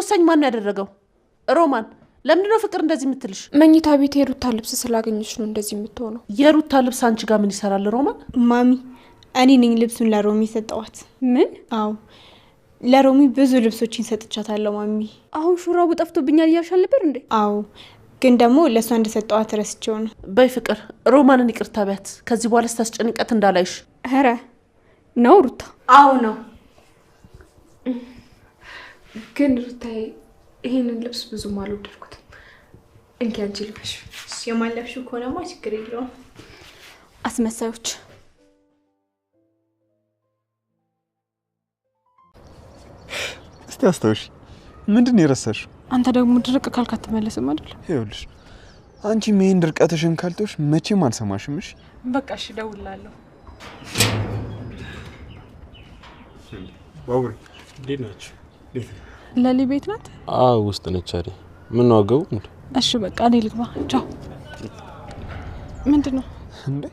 ወሳኝ ማን ያደረገው? ሮማን ለምንድነው ፍቅር እንደዚህ የምትልሽ? መኝታ ቤት የሩታ ልብስ ስላገኘች ነው እንደዚህ የምትሆነው። የሩታ ልብስ አንቺ ጋር ምን ይሰራል ሮማን? ማሚ እኔ ነኝ ልብሱን ለሮሚ ሰጠዋት። ምን? አዎ ለሮሚ ብዙ ልብሶችን ሰጥቻታለሁ ማሚ። አሁን ሹራቡ ጠፍቶብኛል እያልሻል ነበር እንዴ? አዎ ግን ደግሞ ለሷ እንደሰጠዋት ረስቼው ነው። በይ ፍቅር ሮማንን ይቅርታ ቢያት። ከዚህ በኋላ ስታስጨንቀት እንዳላይሽ። ኧረ ነው ሩታ? አዎ ነው። ግን ሩታዬ ይሄንን ልብስ ብዙም አልወደድኩትም። እንኪ አንቺ ልበሽ። የማለብሽው ከሆነማ ችግር የለውም። አስመሳዮች። እስቲ አስተውሽ። ምንድነው የረሳሽው? አንተ ደግሞ ድርቅ ካልክ አትመለስም አይደል? ይኸውልሽ አንቺ ምን ድርቀትሽን ካልተውሽ መቼም አልሰማሽም። እሺ በቃ እሺ፣ እደውልልሃለሁ። ባቡሬ እንዴት ናችሁ? ለሊ ቤት ናት? አዎ ውስጥ ነች አይደል? ምን ነው አገቡ እንዴ? እሺ በቃ እኔ ልግባ። ቻው። ምንድነው እንዴ?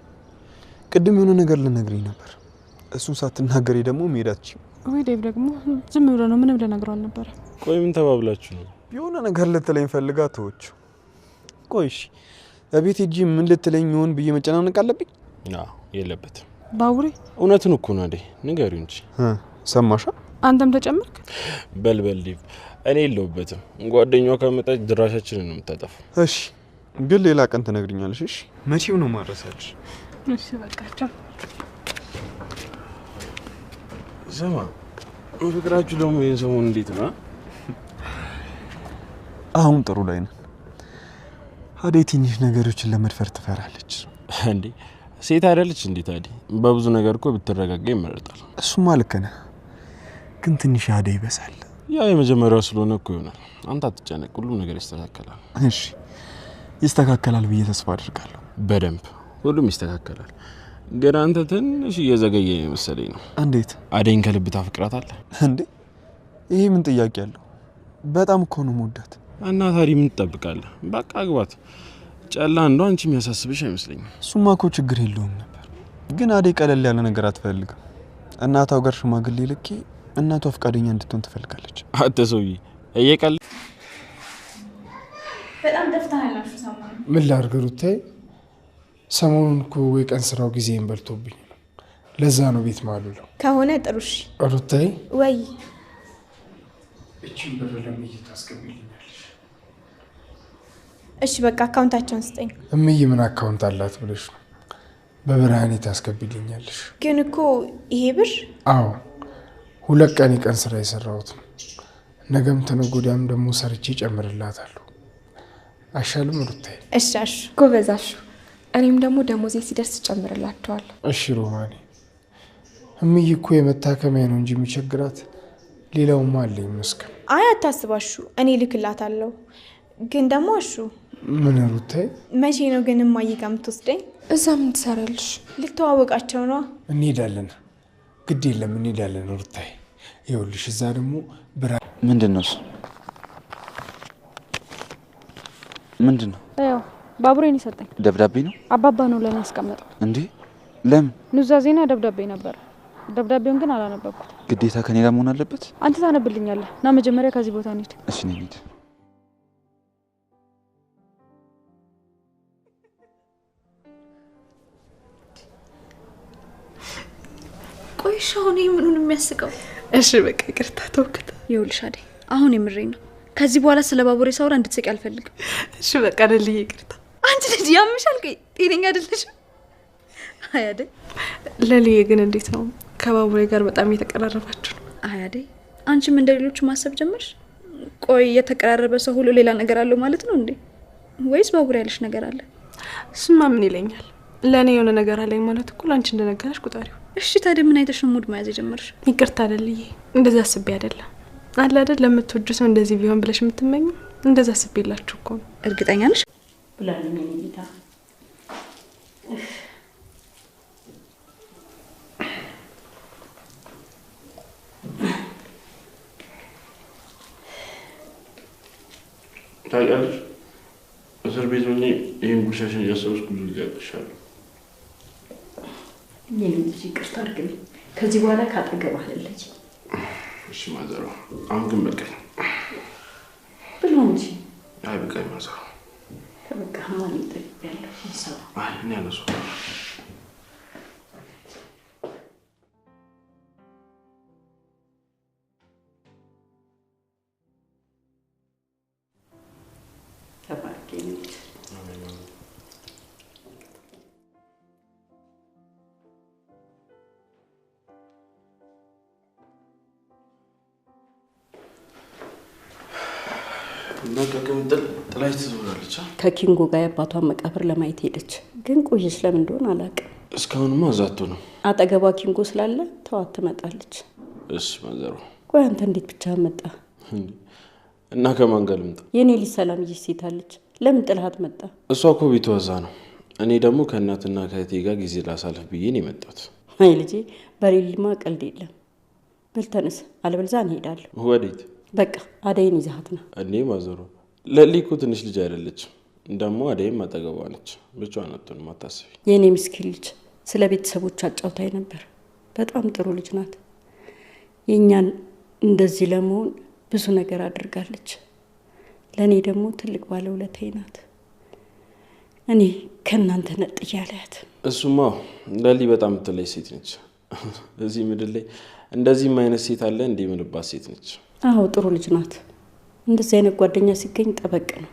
ቅድም የሆነ ነገር ልነግርኝ ነበር። እሱን ሳትናገሪ ደግሞ መሄዳችሁ። ወይ ዴቭ ደግሞ ዝም ብሎ ነው ምንም ልነግረው አልነበረ። ቆይ ምን ተባብላችሁ ነው? የሆነ ነገር ልትለኝ ፈልጋ ተወች። ቆይ እሺ እቤት ሂጂ ምን ልትለኝ ይሆን ብዬ መጨናነቅ አለብኝ? አዎ የለበትም። ባቡሬ እውነቱን እኮ ነው አይደል? ንገሪው እንጂ። ሰማሻ? አንተም ተጨመርክ? በልበል ዴቭ፣ እኔ የለሁበትም። ጓደኛዋ ከመጣች ድራሻችንን ነው የምታጠፋው። እሺ ግን ሌላ ቀን ትነግሪኛለሽ። እሺ መቼም ነው ማረሳልሽ። እሺ በቃ ቻው። ስማ ፍቅራችሁ ደግሞ ይሄን ሰሞን እንዴት ነው? አሁን ጥሩ ላይ ነን። አዴ ትንሽ ነገሮችን ለመድፈር ትፈራለች። እንዴ ሴት አይደለች እንዴ ታዲያ? በብዙ ነገር እኮ ብትረጋጋ ይመረጣል። እሱማ ልክ ነህ፣ ግን ትንሽ አዴ ይበሳል። ያ የመጀመሪያው ስለሆነ እኮ ይሆናል። አንተ አትጨነቅ፣ ሁሉ ነገር ይስተካከላል። እሺ ይስተካከላል ብዬ ተስፋ አድርጋለሁ። በደንብ ሁሉም ይስተካከላል። ግን አንተ ትንሽ እየዘገየ መሰለኝ ነው። እንዴት? አዴን ከልብ ታፈቅራታለህ እንዴ? ይሄ ምን ጥያቄ አለው? በጣም እኮ ነው የምወዳት። እና ታዲያ ምን ትጠብቃለህ? በቃ አግባት። ጨላ እንደው አንቺ የሚያሳስብሽ አይመስለኝም። እሱማ እኮ ችግር የለውም ነበር፣ ግን አዴ ቀለል ያለ ነገር አትፈልግም። እናቷ ጋር ሽማግሌ ልኬ እናቷ ፈቃደኛ እንድትሆን ትፈልጋለች። አንተ ሰውዬ እየቀል በጣም ደፍታናላችሁ ሰሞኑን። ምን ላድርግ ሩታዬ? ሰሞኑን እኮ የቀን ስራው ጊዜን በልቶብኝ ነው። ለዛ ነው ቤት ማሉለው። ከሆነ ጥሩሽ ሩታዬ ወይ እቺን ብር ለምዬ ታስገቢልኛለሽ? እሺ በቃ አካውንታቸውን ስጠኝ። እምዬ ምን አካውንት አላት ብለሽ ነው? በብርሃኔ ታስገቢልኛለሽ? ግን እኮ ይሄ ብር አዎ 2 ቀን የቀን ስራ የሰራሁት ነው። ነገም ተነገ ወዲያም ደግሞ ሰርቼ ጨምርላታለሁ። አይሻልም ሩታዬ? እሺ አሹ፣ ጎበዛሹ። እኔም ደግሞ ደሞዜ ሲደርስ ጨምርላቸዋለሁ። እሺ ሮማኔ። እምዬ እኮ የመታከሚያ ነው እንጂ የሚቸግራት ሌላውማ አለኝ መስከም። አይ አታስባሹ፣ እኔ ልክላታለሁ። ግን ደግሞ አሹ ምን ሩታዬ? መቼ ነው ግን እማዬ ጋር የምትወስደኝ? እዛ ምን ትሰራለሽ? ልተዋወቃቸው ነው። እንሄዳለን። ግድ የለም እንሄዳለን ሩታዬ። ይኸውልሽ እዛ ደግሞ ምንድነው እሱ? ምንድነው? ያው ባቡሬን ይሰጠኝ ደብዳቤ ነው። አባባ ነው ለኔ ያስቀመጠው። እንዴ ለምን? ኑዛዜና ደብዳቤ ነበር። ደብዳቤውን ግን አላነበብኩት። ግዴታ ከኔ ጋር መሆን አለበት? አንተ ታነብልኛለህ። ና መጀመሪያ ከዚህ ቦታ እንሂድ። እሺ እንሂድ። ቆይሽ አሁን ምኑን የሚያስቀው? እሺ በቃ ይቅርታ ተውከተ። ይኸውልሽ አዴ አሁን የምሬን ነው። ከዚህ በኋላ ስለ ባቡሬ ሳውራ እንድትስቂ አልፈልግም። እሺ በቃ ደልዬ ይቅርታ። አንቺ ልጅ ያምሻል። ቆይ ጤነኛ አይደለሽም። አይ አዴ ለልዬ ግን እንዴት ነው ከባቡሬ ጋር በጣም እየተቀራረባችሁ ነው? አይ አዴ አንቺም እንደሌሎች ማሰብ ጀመርሽ? ቆይ የተቀራረበ ሰው ሁሉ ሌላ ነገር አለው ማለት ነው እንዴ? ወይስ ባቡሬ ያለሽ ነገር አለ? እሱማ ምን ይለኛል? ለኔ የሆነ ነገር አለኝ ማለት እኮ ላንቺ እንደነገረሽ ቁጣሪው። እሺ ታዲያ ምን አይተሽ ሙድ መያዝ ጀመርሽ? ይቅርታ ደልዬ፣ እንደዛ አስቤ አይደለም። አለ አይደል ለምትወጁ ሰው እንደዚህ ቢሆን ብለሽ የምትመኙ እንደዛ አስቤላችሁ እኮ ነው። እርግጠኛ ነሽ? ብላለኝ ጌታ። ታውቂያለሽ እስር ቤት ሆኜ ይህን ጉርሻሽን እያሰብኩ ብዙ ጊዜ አጥሻለሁ። የኔ ልጅ ይቅርታ አድርግልኝ። ከዚህ በኋላ ካጠገብ አለልኝ። እሺ ማዘሯ፣ አሁን ግን በቃኝ። አይ እኔ አለሱ ጥላች ትዞራለች። ከኪንጎ ጋር የአባቷን መቃብር ለማየት ሄደች። ግን ቆየች። ለምን እንደሆነ አላውቅም። እስካሁንማ እዛቱ ነው። አጠገቧ ኪንጎ ስላለ ተዋት ትመጣለች። እሺ ማዘሩ። ቆይ አንተ እንዴት ብቻ መጣ? እና ከማን ጋር ልምጣ? የኔ ልጅ ሰላምዬ ሴት አለች። ለምን ጥላት መጣ? እሷ እኮ ቤቷ እዛ ነው። እኔ ደግሞ ከእናትና ከእህቴ ጋር ጊዜ ላሳልፍ ብዬ ነው የመጣሁት። አይ ልጄ፣ በሌሊማ ቀልድ የለም። በል ተነስ፣ አለበለዚያ እንሄዳለን። ወዴት? በቃ አደይን ይዛሃት ነው። እኔ ማዘሩ ለሊ እኮ ትንሽ ልጅ አይደለችም። ደግሞ አደይም አጠገቧ ነች። ብቻዋን አትሆንም፣ አታስቢ። የኔ ምስኪን ልጅ ስለ ቤተሰቦች አጫውታኝ ነበር። በጣም ጥሩ ልጅ ናት። የእኛን እንደዚህ ለመሆን ብዙ ነገር አድርጋለች። ለእኔ ደግሞ ትልቅ ባለውለታዬ ናት። እኔ ከእናንተ ነጥዬ አላያት። እሱማ ለሊ በጣም የምትለይ ሴት ነች። እዚህ ምድር ላይ እንደዚህም አይነት ሴት አለ እንደ የምልባት ሴት ነች። አዎ ጥሩ ልጅ ናት። እንደዚህ አይነት ጓደኛ ሲገኝ ጠበቅ ነው።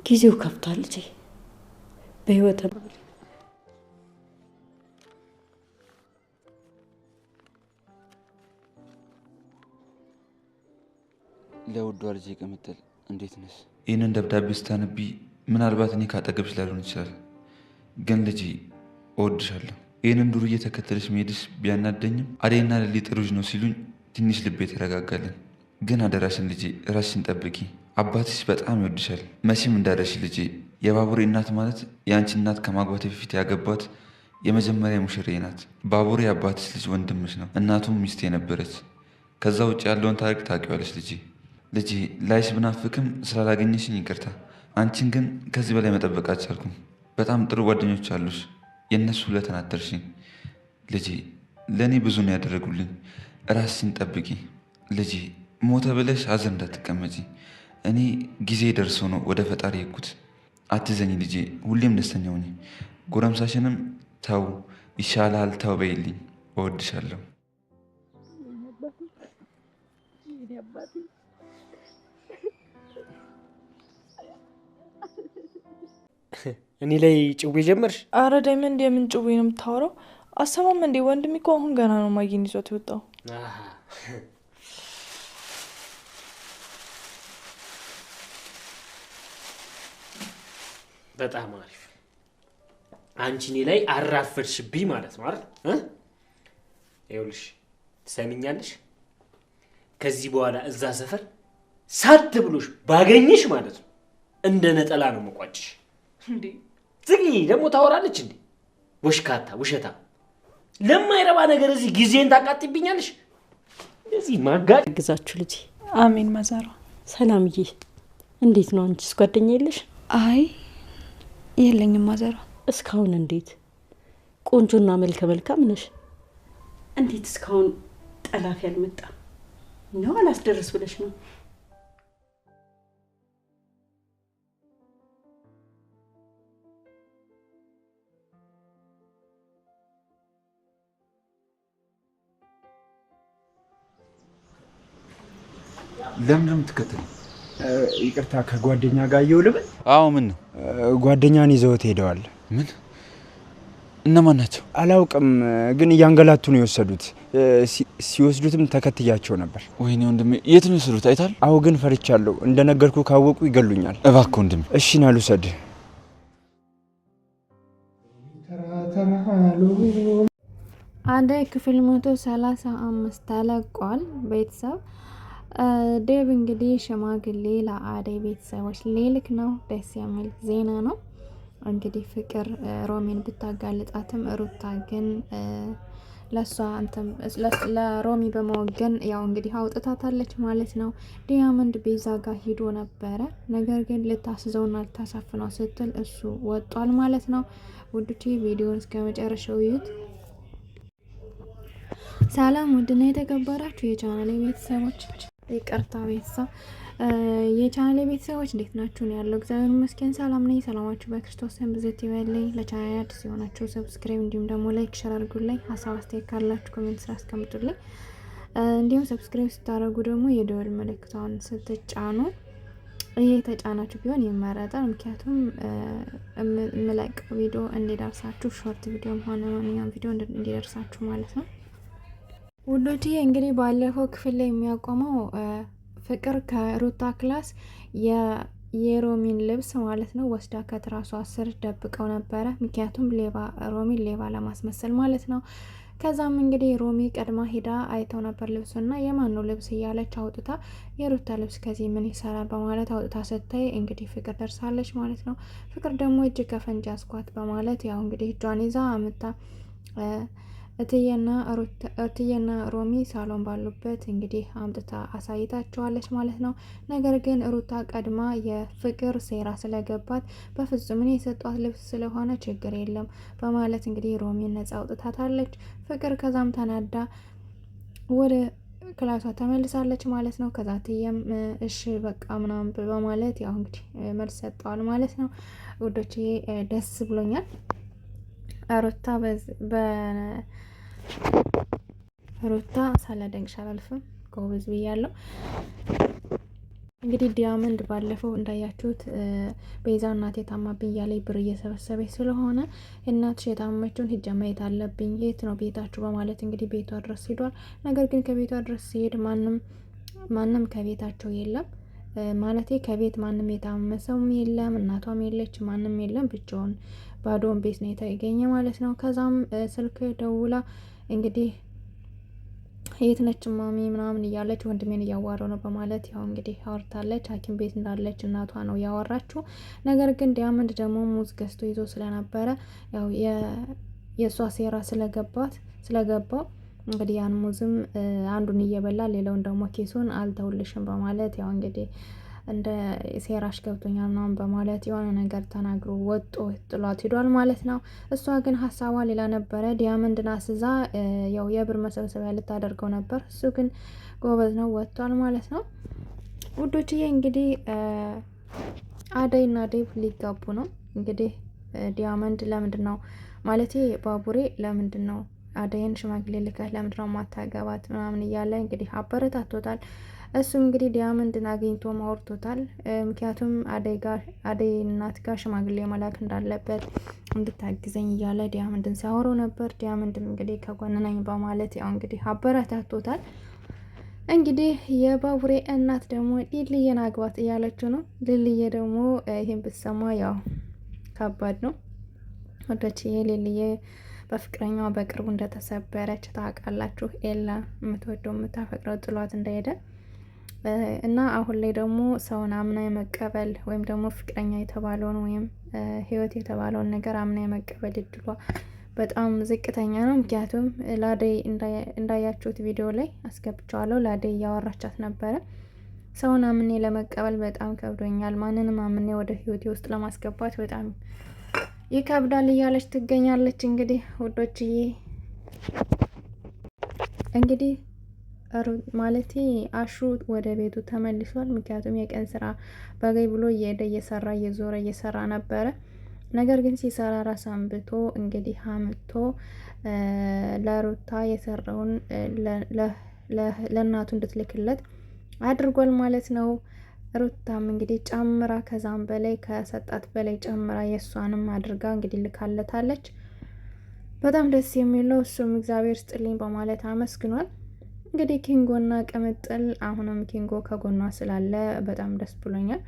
ጊዜው ከፍቷል ልጄ። በህይወት ለውዷ ልጄ ቅምጥል እንዴት ነሽ? ይህንን ደብዳቤ ስታነቢ ምናልባት እኔ ካጠገብሽ ላልሆን ይችላል፣ ግን ልጄ እወድሻለሁ። ይህንን ዱርዬ ተከተለሽ መሄድሽ ቢያናደኝም አደይና ለሊ ጥሩ ልጅ ነው ሲሉኝ ትንሽ ልቤ ተረጋጋልን። ግን አደራሽን ልጄ ራስሽን ጠብቂ። አባትሽ በጣም ይወድሻል። መቼም እንዳደረሽ ልጄ። የባቡሬ እናት ማለት የአንቺ እናት ከማግባቴ በፊት ያገባት የመጀመሪያ ሙሽሬ ናት። ባቡሬ የአባትሽ ልጅ ወንድምሽ ነው። እናቱም ሚስቴ ነበረች። ከዛ ውጭ ያለውን ታሪክ ታውቂዋለሽ ልጄ። ልጄ ላይሽ ብናፍቅም ስላላገኘሽኝ ይቅርታ። አንቺን ግን ከዚህ በላይ መጠበቅ አልቻልኩም። በጣም ጥሩ ጓደኞች አሉሽ። የእነሱ ውለታን አትርሺኝ ልጄ። ለእኔ ብዙ ነው ያደረጉልኝ። ራስሽን ጠብቂ ልጄ። ሞተ ብለሽ ሀዘን እንዳትቀመጪ። እኔ ጊዜ ደርሶ ነው ወደ ፈጣሪ የኩት። አትዘኝ ልጄ፣ ሁሌም ደስተኛ ሁኚ። ጎረምሳሽንም ተው ይሻላል ተው በይልኝ። እወድሻለሁ። እኔ ላይ ጭዌ ጀመርሽ? አረ ዳይመንድ፣ የምን ጭዌ ነው የምታወራው? አሰማም እንዴ? ወንድሜ እኮ አሁን ገና ነው ማግኘት ይዞት የወጣው። በጣም አሪፍ። አንቺ እኔ ላይ አራፈድሽብኝ ማለት ነው አይደል? ይኸውልሽ ትሰሚኛለሽ? ከዚህ በኋላ እዛ ሰፈር ሳት ብሎሽ ባገኝሽ ማለት ነው እንደ ነጠላ ነው መቋጭሽ። እንዴ ዝጊ ደግሞ ታወራለች እንዴ? ወሽካታ ውሸታ ለማይረባ ነገር እዚህ ጊዜን ታቃጥብኛለሽ። እዚህ ማጋጭ ግዛችሁ ልጄ። አሜን ማዘሯ። ሰላምዬ እንዴት ነው? አንቺስ ጓደኛ የለሽ? አይ የለኝም ማዘሯ። እስካሁን እንዴት ቆንጆና መልከ መልካም ነሽ። እንዴት እስካሁን ጠላፊ አልመጣም? ነው አላስደርስ ብለሽ ነው? ለምን የምትከተል? ይቅርታ ከጓደኛ ጋር እየውልበል። አዎ ምን ነው? ጓደኛን ይዘውት ሄደዋል። ምን? እነማን ናቸው? አላውቅም፣ ግን እያንገላቱ ነው የወሰዱት። ሲወስዱትም ተከትያቸው ነበር። ወይኔ ወንድሜ፣ የት ነው የወሰዱት? አይታል? አዎ ግን ፈርቻለሁ። እንደነገርኩ ካወቁ ይገሉኛል። እባክህ ወንድሜ። እሺ ና ልውሰድ። አደይ ክፍል 135 ተለቋል። ቤተሰብ ዴቭ እንግዲህ ሽማግሌ ለአደይ ቤተሰቦች ሊልክ ነው። ደስ የሚል ዜና ነው። እንግዲህ ፍቅር ሮሚን ብታጋልጣትም ሩታ ግን ለሮሚ በመወገን ያው እንግዲህ አውጥታታለች ማለት ነው። ዲያመንድ ቤዛ ጋር ሂዶ ነበረ። ነገር ግን ልታስዘውና ልታሳፍነው ስትል እሱ ወጧል ማለት ነው። ውዱቲ ቪዲዮን እስከ መጨረሻው ይዩት። ሰላም ውድና የተከበራችሁ የቻናሌ ቤተሰቦች ይቅርታ ቤተሰብ የቻናሌ ቤተሰቦች እንዴት ናችሁ? ነው ያለው። እግዚአብሔር ይመስገን ሰላም ነኝ። ሰላማችሁ በክርስቶስ ስም ብዝት ይበልኝ። ለቻናሌ አዲስ የሆናችሁ ሰብስክራይብ እንዲሁም ደግሞ ላይክ ሸር አድርጉልኝ። ሀሳብ አስተያየት ካላችሁ ኮሜንት ስራ አስቀምጡልኝ። እንዲሁም ሰብስክራይብ ስታደርጉ ደግሞ የደወል ምልክቷን ስትጫኑ ይሄ የተጫናችሁ ቢሆን ይመረጣል። ምክንያቱም የምለቀው ቪዲዮ እንዲደርሳችሁ ሾርት ቪዲዮም ሆነ ማንኛውም ቪዲዮ እንዲደርሳችሁ ማለት ነው። ውዶችዬ እንግዲህ ባለፈው ክፍል ላይ የሚያቆመው ፍቅር ከሩታ ክላስ የሮሚን ልብስ ማለት ነው ወስዳ ከትራሷ ስር ደብቀው ነበረ። ምክንያቱም ሮሚን ሌባ ለማስመሰል ማለት ነው። ከዛም እንግዲህ ሮሚ ቀድማ ሄዳ አይተው ነበር ልብሱና የማኑ ልብስ እያለች አውጥታ የሩታ ልብስ ከዚህ ምን ይሰራል በማለት አውጥታ ስታይ እንግዲህ ፍቅር ደርሳለች ማለት ነው። ፍቅር ደግሞ እጅ ከፈንጅ አስኳት በማለት ያው እንግዲህ እጇን ይዛ አምታ እትዬና ሮሚ ሳሎን ባሉበት እንግዲህ አምጥታ አሳይታቸዋለች ማለት ነው። ነገር ግን ሩታ ቀድማ የፍቅር ሴራ ስለገባት በፍጹም እኔ የሰጧት ልብስ ስለሆነ ችግር የለም በማለት እንግዲህ ሮሚን ነጻ አውጥታታለች። ፍቅር ከዛም ተናዳ ወደ ክላሷ ተመልሳለች ማለት ነው። ከዛ እትዬም እሺ በቃ ምናምን በማለት ያው እንግዲህ መልስ ሰጠዋል ማለት ነው። ውዶቼ ደስ ብሎኛል። ሩታ ሳላደንቅሽ አላልፍም። ጎበዝ ብያለሁ። እንግዲህ ዲያመንድ ባለፈው እንዳያችሁት ቤዛ እናቴ ታማብኝ እያለኝ ብር እየሰበሰበች ስለሆነ እናትሽ የታመመችውን ሂጅ ማየት አለብኝ፣ የት ነው ቤታችሁ በማለት እንግዲህ ቤቷ ድረስ ሄዷል። ነገር ግን ከቤቷ ድረስ ሲሄድ ማንም ከቤታቸው የለም። ማለቴ ከቤት ማንም የታመመ ሰውም የለም፣ እናቷም የለች፣ ማንም የለም። ብቻውን ባዶውን ቤት ነው የተገኘ ማለት ነው። ከዛም ስልክ ደውላ እንግዲህ የት ነች ማሚ ምናምን እያለች ወንድሜን እያዋረው ነው በማለት ያው እንግዲህ አወርታለች። ሐኪም ቤት እንዳለች እናቷ ነው ያወራችው። ነገር ግን ዲያመንድ ደግሞ ሙዝ ገዝቶ ይዞ ስለነበረ ያው የእሷ ሴራ ስለገባው እንግዲህ ያን ሙዝም አንዱን እየበላ ሌላውን ደግሞ ኬሱን አልተውልሽም በማለት ያው እንግዲህ እንደ ሴራሽ ገብቶኛል ምናምን በማለት የሆነ ነገር ተናግሮ ወጦ ጥሏት ሄዷል ማለት ነው። እሷ ግን ሀሳቧ ሌላ ነበረ። ዲያመንድን አስዛ ያው የብር መሰብሰቢያ ልታደርገው ነበር። እሱ ግን ጎበዝ ነው፣ ወጥቷል ማለት ነው። ውዶችዬ እንግዲህ አደይና ዴቭ ሊጋቡ ነው። እንግዲህ ዲያመንድ ለምንድን ነው ማለቴ ባቡሬ ለምንድን ነው አደይን ሽማግሌ ልከህ ለምንድን ነው ማታገባት ምናምን እያለ እንግዲህ አበረታቶታል። እሱም እንግዲህ ዲያመንድን አግኝቶ ማውርቶታል። ምክንያቱም አደይ እናት ጋር ሽማግሌ መላክ እንዳለበት እንድታግዘኝ እያለ ዲያመንድን ሲያወራው ነበር። ዲያመንድም እንግዲህ ከጎን ነኝ በማለት ያው እንግዲህ አበረታቶታል። እንግዲህ የባቡሬ እናት ደግሞ ሊልዬን አግባት እያለችው ነው። ሊልዬ ደግሞ ይሄን ብትሰማ ያው ከባድ ነው ወደች ሊልዬ በፍቅረኛዋ በቅርቡ እንደተሰበረች ታውቃላችሁ። ኤላ የምትወደው የምታፈቅረው ጥሏት እንደሄደ እና አሁን ላይ ደግሞ ሰውን አምና የመቀበል ወይም ደግሞ ፍቅረኛ የተባለውን ወይም ህይወት የተባለውን ነገር አምና የመቀበል እድሏ በጣም ዝቅተኛ ነው። ምክንያቱም ለአደይ እንዳያችሁት ቪዲዮ ላይ አስገብቸዋለሁ። ለአደይ እያወራቻት ነበረ። ሰውን አምኔ ለመቀበል በጣም ከብዶኛል፣ ማንንም አምኔ ወደ ህይወቴ ውስጥ ለማስገባት በጣም ይከብዳል እያለች ትገኛለች። እንግዲህ ውዶችዬ እንግዲህ ማለቴ አሹ ወደ ቤቱ ተመልሷል። ምክንያቱም የቀን ስራ በገይ ብሎ እየሄደ እየሰራ ነበረ። ነገር ግን ሲሰራ ራስ አንብቶ እንግዲህ አምቶ ለሩታ የሰራውን ለእናቱ እንድትልክለት አድርጓል ማለት ነው። ሩታም እንግዲህ ጨምራ ከዛም በላይ ከሰጣት በላይ ጨምራ የእሷንም አድርጋ እንግዲህ ልካለታለች። በጣም ደስ የሚለው እሱም እግዚአብሔር ስጥልኝ በማለት አመስግኗል። እንግዲህ ኪንጎና ቅምጥል አሁንም ኪንጎ ከጎኗ ስላለ በጣም ደስ ብሎኛል።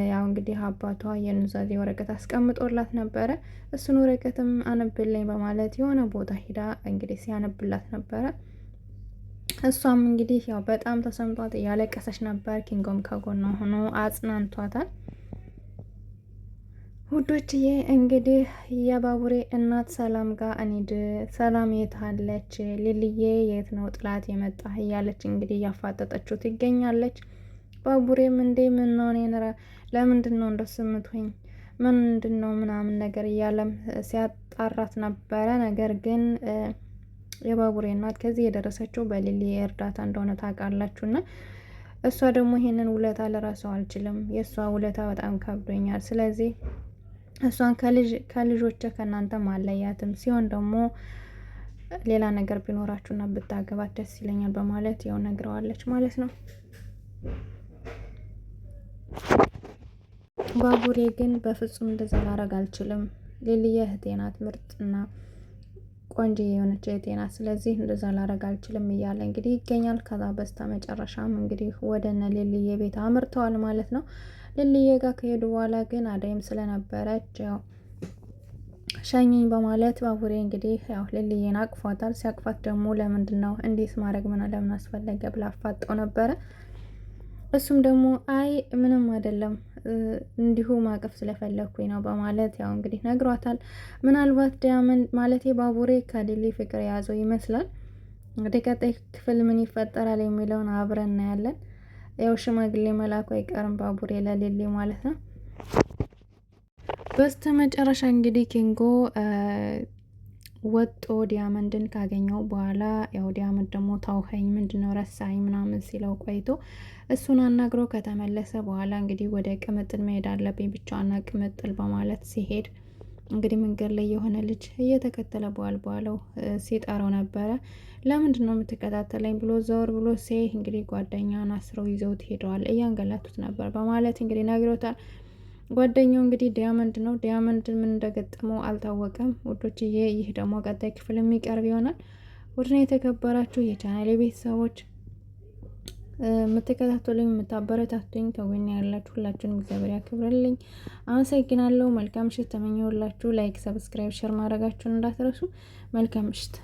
ያው እንግዲህ አባቷ የኑዛዜ ወረቀት አስቀምጦላት ነበረ። እሱን ወረቀትም አነብልኝ በማለት የሆነ ቦታ ሂዳ እንግዲህ ሲያነብላት ነበረ። እሷም እንግዲህ ያው በጣም ተሰምቷት እያለቀሰች ነበር። ኪንጎም ከጎኗ ሆኖ አጽናንቷታል። ውዶችዬ እንግዲህ የባቡሬ እናት ሰላም ጋር እንሂድ፣ ሰላም የት አለች? ሊልዬ የት ነው ጥላት የመጣ እያለች እንግዲህ እያፋጠጠችው ትገኛለች። ባቡሬም እንዴ ምን ነው ለምንድን ነው እንደሱ የምትሆኝ ምንድን ነው ምናምን ነገር እያለም ሲያጣራት ነበረ። ነገር ግን የባቡሬ እናት ከዚህ የደረሰችው በሊሊ እርዳታ እንደሆነ ታውቃላችሁና እሷ ደግሞ ይሄንን ውለታ ልረሳው አልችልም። የእሷ ውለታ በጣም ከብዶኛል። ስለዚህ እሷን ከልጆቼ ከእናንተ ማለያትም ሲሆን ደግሞ ሌላ ነገር ቢኖራችሁና ብታገባት ደስ ይለኛል በማለት ያው ነግረዋለች ማለት ነው። ባቡሬ ግን በፍጹም እንደዛ ላረግ አልችልም፣ ሊልዬ እህቴ ናት፣ ምርጥና ቆንጆ የሆነች እህቴ ናት። ስለዚህ እንደዛ ላረግ አልችልም እያለ እንግዲህ ይገኛል። ከዛ በስተ መጨረሻም እንግዲህ ወደ እነ ሊልዬ ቤት አምርተዋል ማለት ነው። ሊልዬ ጋር ከሄዱ በኋላ ግን አደይም ስለነበረች ያው ሸኝኝ በማለት ባቡሬ እንግዲህ ያው ሊልዬን አቅፏታል። ሲያቅፋት ደግሞ ለምንድን ነው እንዴት ማድረግ ለምን አስፈለገ ብላ አፋጠው ነበረ። እሱም ደግሞ አይ ምንም አይደለም እንዲሁ ማቀፍ ስለፈለኩኝ ነው በማለት ያው እንግዲህ ነግሯታል። ምናልባት ዳያመንድ ማለቴ ባቡሬ ከሊሊ ፍቅር የያዘው ይመስላል። እንግዲህ ቀጣይ ክፍል ምን ይፈጠራል የሚለውን አብረን እናያለን። ያው ሽማግሌ መላኩ አይቀርም ባቡሬ ለሊሊ ማለት ነው። በስተ መጨረሻ እንግዲህ ኪንጎ ወጦ ዲያመንድን ካገኘው በኋላ ያው ዲያመንድ ደግሞ ታውኸኝ ምንድነው ረሳኝ ምናምን ሲለው ቆይቶ እሱን አናግሮ ከተመለሰ በኋላ እንግዲህ ወደ ቅምጥል መሄድ አለብኝ ብቻዋና ቅምጥል በማለት ሲሄድ እንግዲህ መንገድ ላይ የሆነ ልጅ እየተከተለ በኋላው ሲጠራው ነበረ። ለምንድን ነው የምትከታተለኝ ብሎ ዘወር ብሎ ሲያይ እንግዲህ ጓደኛውን አስረው ይዘውት ሄደዋል፣ እያንገላቱት ነበር በማለት እንግዲህ ነግሮታል። ጓደኛው እንግዲህ ዲያመንድ ነው። ዲያመንድ ምን እንደገጠመው አልታወቀም ውዶችዬ። ይህ ደግሞ ቀጣይ ክፍል የሚቀርብ ይሆናል። ውድና የተከበራችሁ የቻናሌ ቤተሰቦች የምትከታተሉኝ የምታበረታቱኝ ከጎኔ ያላችሁ ሁላችሁንም እግዚአብሔር ያክብርልኝ። አመሰግናለሁ። መልካም ምሽት ተመኘሁላችሁ። ላይክ፣ ሰብስክራይብ፣ ሼር ማድረጋችሁን እንዳትረሱ። መልካም ምሽት